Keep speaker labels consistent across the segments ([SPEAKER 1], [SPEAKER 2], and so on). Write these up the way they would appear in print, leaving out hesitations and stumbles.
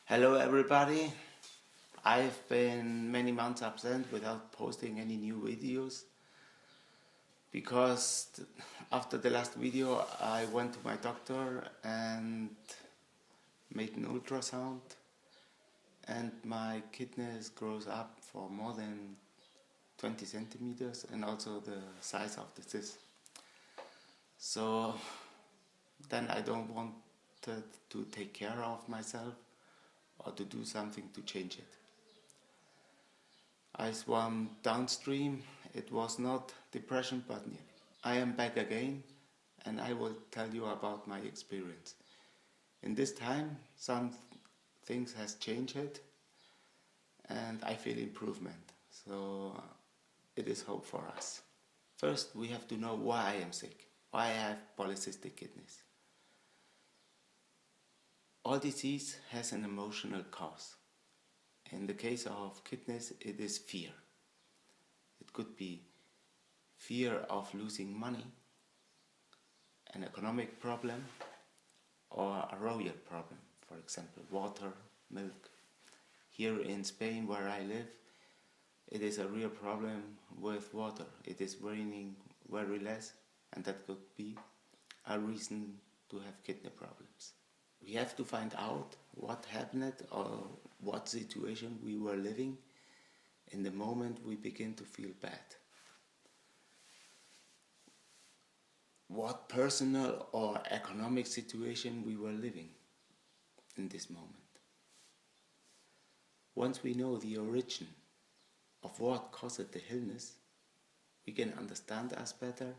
[SPEAKER 1] Hello everybody. I've been many months absent without posting any new videos because after the last video I went to my doctor and made an ultrasound, and my kidneys grows up for more than 20 centimeters and also the size of the cyst. So then I don't want to take care of myself or to do something to change it. I swam downstream. It was not depression but nearly. I am back again and I will tell you about my experience. In this time some things has changed and I feel improvement. So it is hope for us. First we have to know why I am sick, why I have polycystic kidneys. All disease has an emotional cause. In the case of kidneys, it is fear. It could be fear of losing money, an economic problem, or a royal problem, for example, water, milk. Here in Spain, where I live, it is a real problem with water. It is raining very less, and that could be a reason to have kidney problems. We have to find out what happened or what situation we were living in the moment we begin to feel bad. What personal or economic situation we were living in this moment. Once we know the origin of what caused the illness, we can understand us better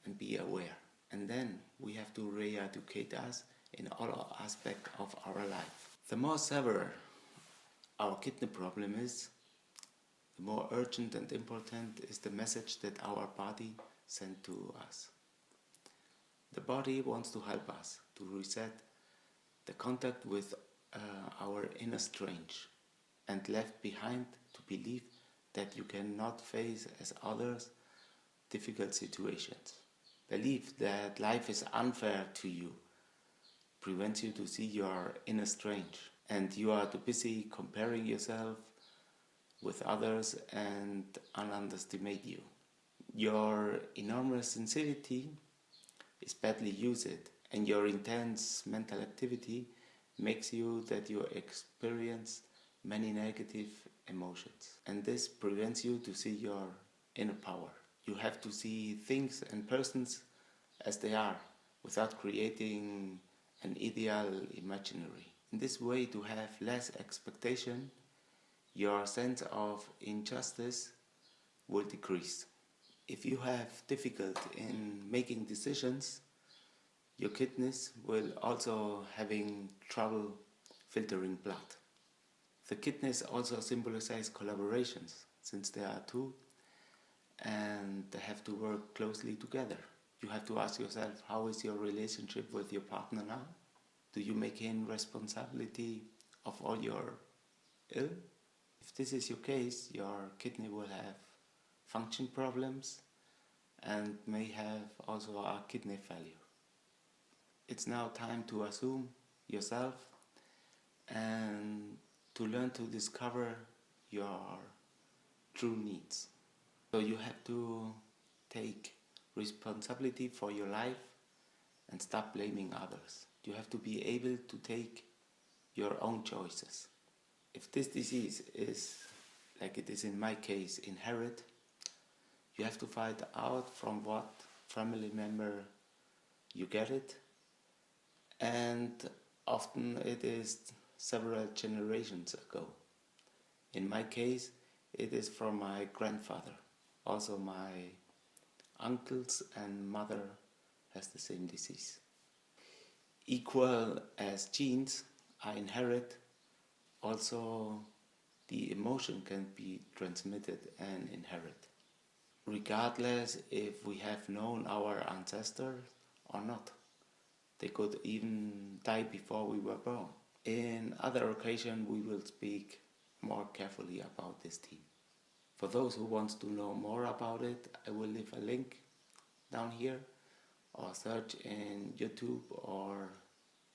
[SPEAKER 1] and be aware. And then we have to re-educate us in all aspects of our life. The more severe our kidney problem is, the more urgent and important is the message that our body sends to us. The body wants to help us to reset the contact with our inner strength and left behind to believe that you cannot face as others difficult situations. Believe that life is unfair to you prevents you to see your inner strength, and you are too busy comparing yourself with others and underestimate you. Your enormous sincerity is badly used, and your intense mental activity makes you that you experience many negative emotions, and this prevents you to see your inner power. You have to see things and persons as they are without creating an ideal imaginary. In this way, to have less expectation, your sense of injustice will decrease. If you have difficulty in making decisions, your kidneys will also having trouble filtering blood. The kidneys also symbolize collaborations, since there are two and they have to work closely together. You have to ask yourself, how is your relationship with your partner now? Do you make him responsibility of all your ill? If this is your case, your kidney will have function problems and may have also a kidney failure. It's now time to assume yourself and to learn to discover your true needs. So you have to take responsibility for your life and stop blaming others. You have to be able to take your own choices. If this disease is, like it is in my case, inherited, you have to find out from what family member you get it, and often it is several generations ago. In my case, it is from my grandfather. Also my uncles and mother has the same disease. Equal as genes are inherited, also the emotion can be transmitted and inherited, regardless if we have known our ancestors or not. They could even die before we were born. In other occasions we will speak more carefully about this theme. For those who want to know more about it, I will leave a link down here, or search in YouTube or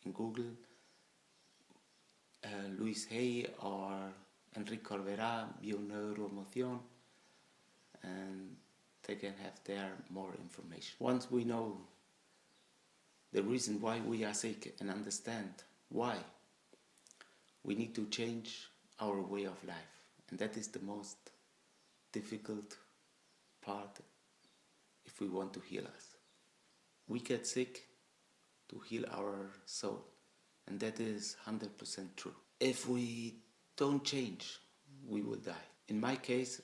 [SPEAKER 1] in Google Luis Hay or Enrique Corberá, Bioneuromoción, and they can have there more information. Once we know the reason why we are sick and understand why, we need to change our way of life, and that is the most difficult part if we want to heal us. We get sick to heal our soul, and that is 100% true. If we don't change, we will die. In my case,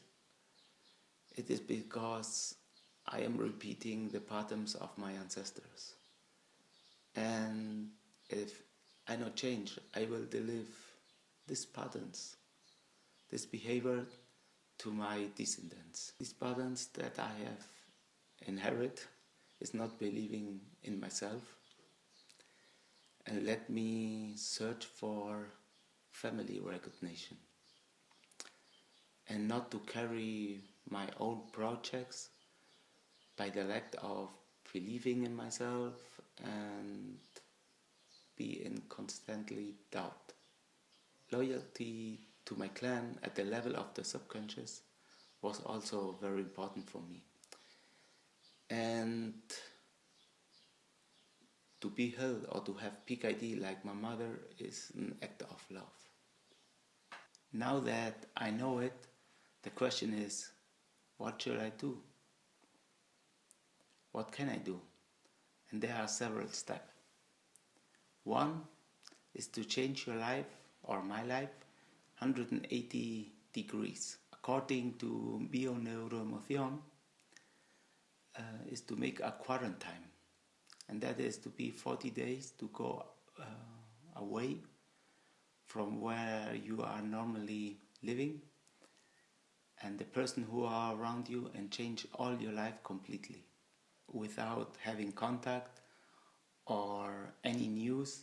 [SPEAKER 1] it is because I am repeating the patterns of my ancestors. And if I not change, I will deliver these patterns, this behavior to my descendants. These patterns that I have inherited is not believing in myself, and let me search for family recognition and not to carry my own projects by the lack of believing in myself and be in constantly doubt. Loyalty to my clan at the level of the subconscious was also very important for me. And to be held or to have peak ID like my mother is an act of love. Now that I know it, the question is, what should I do? What can I do? And there are several steps. One is to change your life, or my life, 180 degrees. According to Bioneuromoción, is to make a quarantine. And that is to be 40 days to go away from where you are normally living and the person who are around you, and change all your life completely without having contact or any news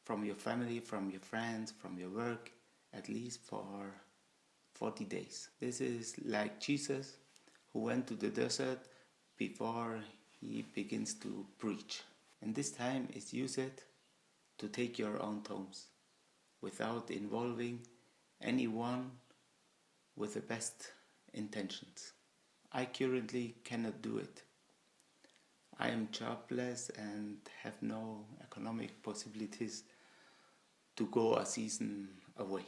[SPEAKER 1] from your family, from your friends, from your work, at least for 40 days. This is like Jesus, who went to the desert before he begins to preach. And this time is used to take your own tones without involving anyone with the best intentions. I currently cannot do it. I am jobless and have no economic possibilities to go a season away.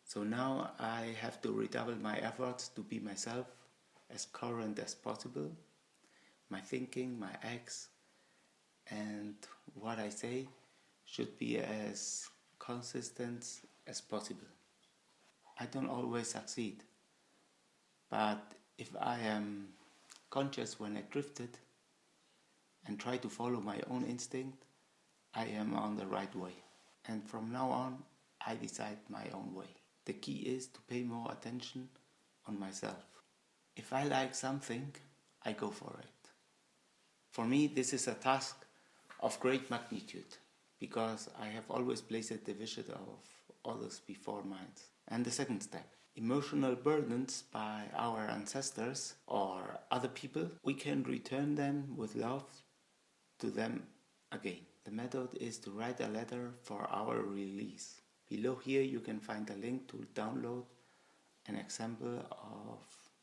[SPEAKER 1] So now I have to redouble my efforts to be myself, as current as possible. My thinking, my acts, and what I say should be as consistent as possible. I don't always succeed, but if I am conscious when I drifted and try to follow my own instinct, I am on the right way. And from now on, I decide my own way. The key is to pay more attention on myself. If I like something, I go for it. For me, this is a task of great magnitude, because I have always placed the vision of others before mine. And the second step, emotional burdens by our ancestors or other people, we can return them with love to them again. The method is to write a letter for our release. Below here you can find a link to download an example of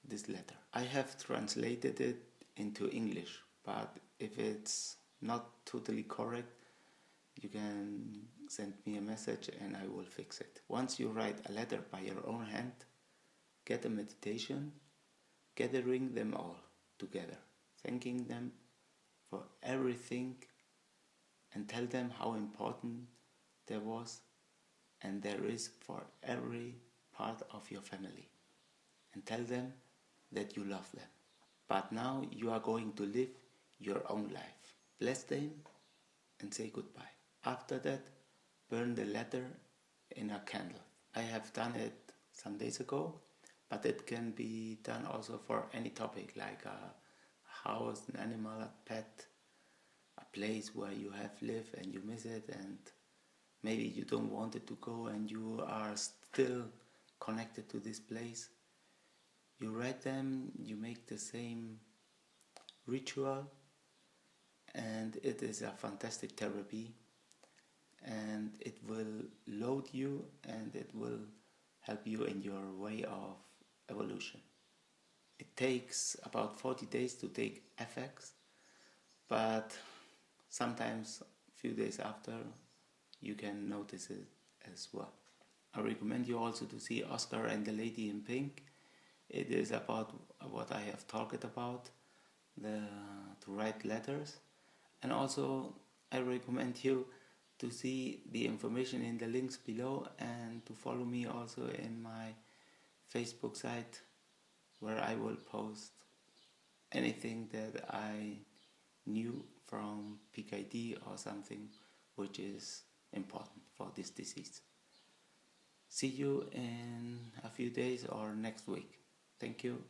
[SPEAKER 1] this letter. I have translated it into English, but if it's not totally correct, you can send me a message and I will fix it. Once you write a letter by your own hand, get a meditation, gathering them all together, thanking them for everything, and tell them how important there was and there is for every part of your family. And tell them that you love them. But now you are going to live your own life. Bless them and say goodbye. After that, burn the letter in a candle. I have done it some days ago, but it can be done also for any topic, like a house, an animal, a pet, a place where you have lived and you miss it, and maybe you don't want it to go and you are still connected to this place. You write them, you make the same ritual, and it is a fantastic therapy, and it will you, and it will help you in your way of evolution. It takes about 40 days to take effects, but sometimes a few days after you can notice it as well. I recommend you also to see Oscar and the Lady in Pink. It is about what I have talked about, to write letters. And also I recommend you to see the information in the links below and to follow me also in my Facebook site, where I will post anything that I knew from PKD or something which is important for this disease. See you in a few days or next week. Thank you.